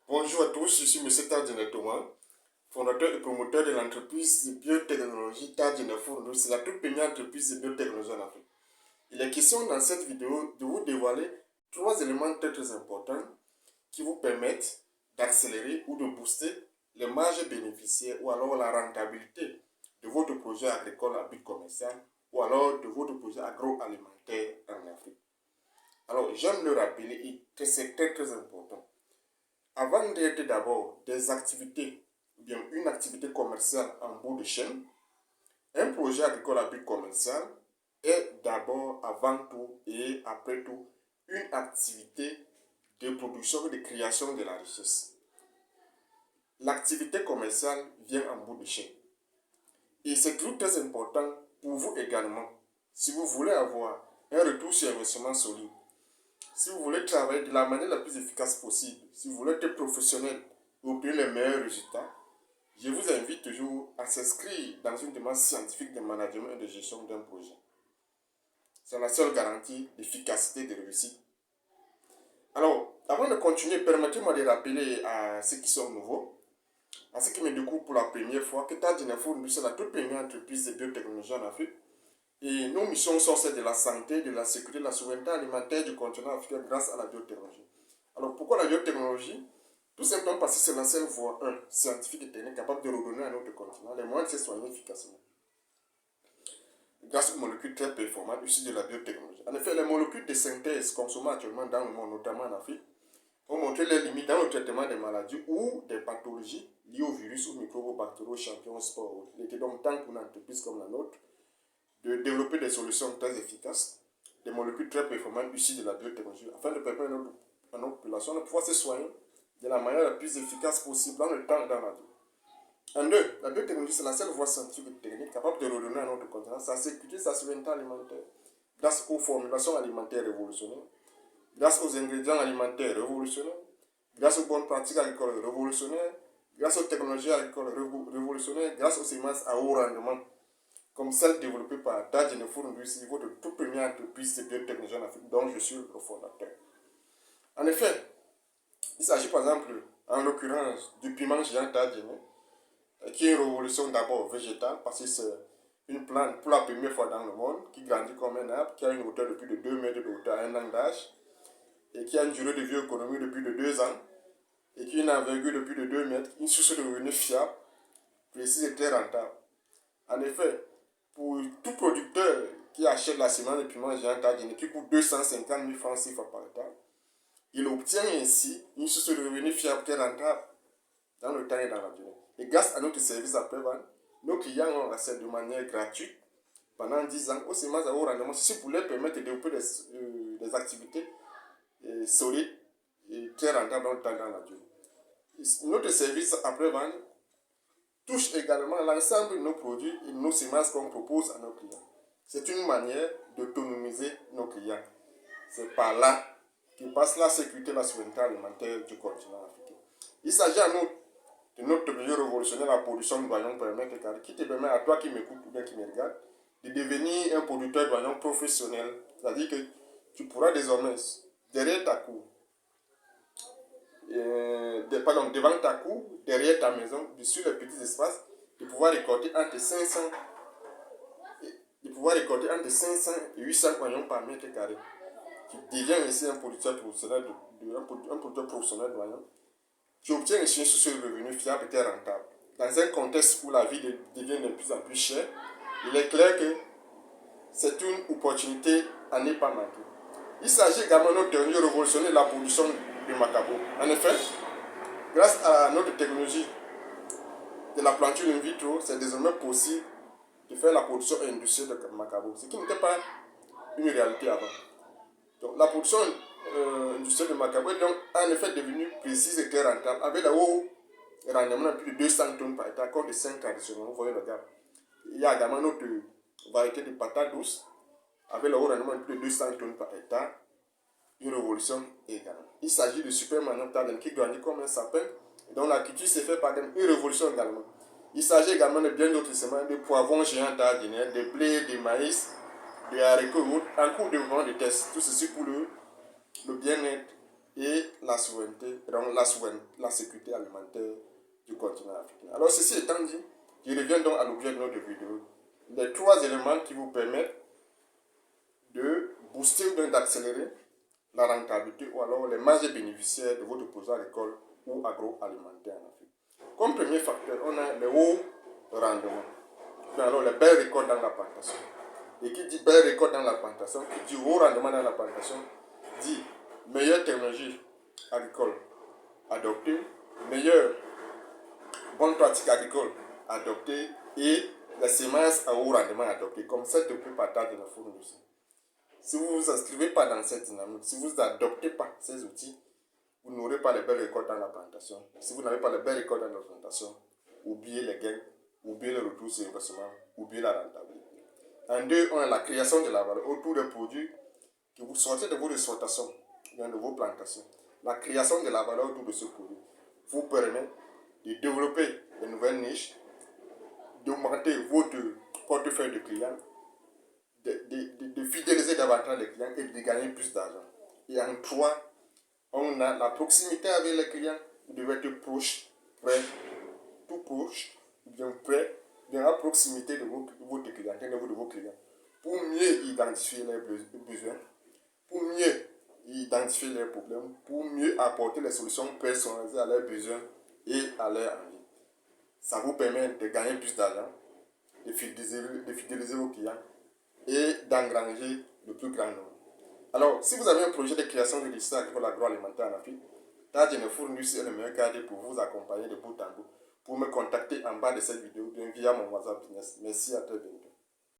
Bonjour à tous, je suis M. Tadjine Thomas, fondateur et promoteur de l'entreprise de biotechnologie Tadjine Fourneau. C'est la toute première entreprise de biotechnologie en Afrique. Il est question dans cette vidéo de vous dévoiler 3 éléments très importants qui vous permettent d'accélérer ou de booster les marges bénéficiaires ou alors la rentabilité de votre projet agricole à but commercial ou alors de votre projet agroalimentaire en Afrique. Alors, j'aime le rappeler que c'est très important. Avant d'être d'abord des activités, ou bien une activité commerciale en bout de chaîne, un projet agricole à but commercial est d'abord, avant tout et après tout, une activité de production et de création de la richesse. L'activité commerciale vient en bout de chaîne. Et c'est très important pour vous également. Si vous voulez avoir un retour sur investissement solide, si vous voulez travailler de la manière la plus efficace possible, si vous voulez être professionnel et obtenir les meilleurs résultats, je vous invite toujours à s'inscrire dans une démarche scientifique de management et de gestion d'un projet. C'est la seule garantie d'efficacité et de réussite. Alors, avant de continuer, permettez-moi de rappeler à ceux qui sont nouveaux, à ceux qui me découvrent pour la première fois, que Tadjine Fourneau, c'est la toute première entreprise de biotechnologie en Afrique. Et nos missions sont celles de la santé, de la sécurité, de la souveraineté alimentaire du continent africain grâce à la biotechnologie. Alors pourquoi la biotechnologie? Tout simplement parce que c'est la seule voie, scientifique et technique capable de redonner à notre continent les moyens de se soigner efficacement. Grâce aux molécules très performantes issues de la biotechnologie. En effet, les molécules de synthèse consommées actuellement dans le monde, notamment en Afrique, ont montré les limites dans le traitement des maladies ou des pathologies liées aux virus ou microbes, bactéries, champignons, spores. Il était donc temps pour une entreprise comme la nôtre de développer des solutions très efficaces, des molécules très performantes issues de la biotechnologie, afin de permettre à notre population de pouvoir se soigner de la manière la plus efficace possible dans le temps et dans la vie. En deux, la biotechnologie, c'est la seule voie scientifique et technique capable de redonner à notre continent sa sécurité, sa souveraineté alimentaire, grâce aux formulations alimentaires révolutionnaires, grâce aux ingrédients alimentaires révolutionnaires, grâce aux bonnes pratiques agricoles révolutionnaires, grâce aux technologies agricoles révolutionnaires, grâce aux semences à haut rendement, comme celle développée par Tadjine Fourneau, votre toute première entreprise de biotechnologie en Afrique, dont je suis le fondateur. En effet, il s'agit par exemple, en l'occurrence, du piment géant Tadjine, qui est une révolution d'abord végétale, parce que c'est une plante pour la première fois dans le monde, qui grandit comme un arbre, qui a une hauteur de plus de 2 mètres de hauteur à un an d'âge, et qui a une durée de vie économique de plus de 2 ans, et qui a une envergure de plus de 2 mètres, une source de revenus fiable, précise et très rentable. En effet, pour tout producteur qui achète la semence de piment géant Tadjine, qui coûte 250 000 francs CFA par hectare, il obtient ainsi une source de revenus fiable très rentable dans le temps et dans la durée. Et grâce à notre service après-vente, nos clients ont accès de manière gratuite pendant 10 ans aux semences à haut rendement, ceci pour leur permettre de développer des activités solides et très rentables dans le temps et dans la durée. Notre service après-vente touche également l'ensemble de nos produits et de nos semences qu'on propose à nos clients. C'est une manière d'autonomiser nos clients. C'est par là que passe la sécurité et la souveraineté alimentaire du continent africain. Il s'agit à nous de notre milieu révolutionnaire, la production de doyons qui te permet à toi qui m'écoute ou bien qui me regarde de devenir un producteur de doyons professionnel. C'est-à-dire que tu pourras désormais, derrière ta cour, devant ta cour, derrière ta maison, sur les petits espaces, de pouvoir récolter entre 500 et 800 oignons par mètre carré. Tu deviens ainsi un producteur professionnel d'oignons. Tu obtiens ainsi une source de revenus fiable et rentable. Dans un contexte où la vie devient de plus en plus chère, il est clair que c'est une opportunité à ne pas manquer. Il s'agit également de notre technologie révolutionnaire de la production de macabo. En effet, grâce à notre technologie de la planture in vitro, c'est désormais possible de faire la production industrielle de macabo, ce qui n'était pas une réalité avant. Donc, la production industrielle de macabo est donc en effet devenue précise et très rentable, avec un haut rendement de plus de 200 tonnes par hectare, comme les 5 traditionnels. Vous voyez le gap. Il y a également notre variété de patates douces, avec le haut rendement de plus de 200 tonnes par hectare. Une révolution également. Il s'agit de super manioc Tadjine qui grandit comme un sapin, dont la culture s'est faite par une révolution également. Il s'agit également de bien d'autres semences, de poivrons géants Tadjine, de blé, de maïs, de haricots en cours de développement de tests. Tout ceci pour le bien-être et la souveraineté, donc la sécurité alimentaire du continent africain. Alors ceci étant dit, je reviens donc à l'objet de notre vidéo. Les 3 éléments qui vous permettent de booster ou d'accélérer la rentabilité ou alors les marges bénéficiaires de votre projet agricole ou agroalimentaire en Afrique. Comme premier facteur, on a les hauts rendements. Alors les belles récoltes dans la plantation. Et qui dit belles récoltes dans la plantation, qui dit haut rendement dans la plantation, dit meilleure technologie agricole adoptée, meilleure bonne pratique agricole adoptée et les semences à haut rendement adoptées, comme celle de partage de la fourniture. Si vous ne vous inscrivez pas dans cette dynamique, si vous n'adoptez pas ces outils, vous n'aurez pas les belles récoltes dans la plantation. Si vous n'avez pas les belles récoltes dans la plantation, oubliez les gains, oubliez le retour sur investissement, oubliez la rentabilité. En deux, on a la création de la valeur autour des produits que vous sortez de vos exploitations, de vos plantations. La création de la valeur autour de ce produit vous permet de développer de nouvelles niches, d'augmenter votre portefeuille de clients, de fidéliser davantage les clients et de gagner plus d'argent. Et en trois, on a la proximité avec les clients. Vous devez être proche, près, tout proche, bien près, bien à proximité de votre clientèle, de vos clients, pour mieux identifier leurs besoins, pour mieux identifier leurs problèmes, pour mieux apporter les solutions personnalisées à leurs besoins et à leurs envies. Ça vous permet de gagner plus d'argent, de fidéliser vos clients et d'engranger le plus grand nombre. Alors, si vous avez un projet de création de digital agricole agroalimentaire en Afrique, Tadj Fournus est le meilleur cadre pour vous accompagner de bout en bout. Pour me contacter en bas de cette vidéo, bien via mon WhatsApp Business. Merci, à très bientôt.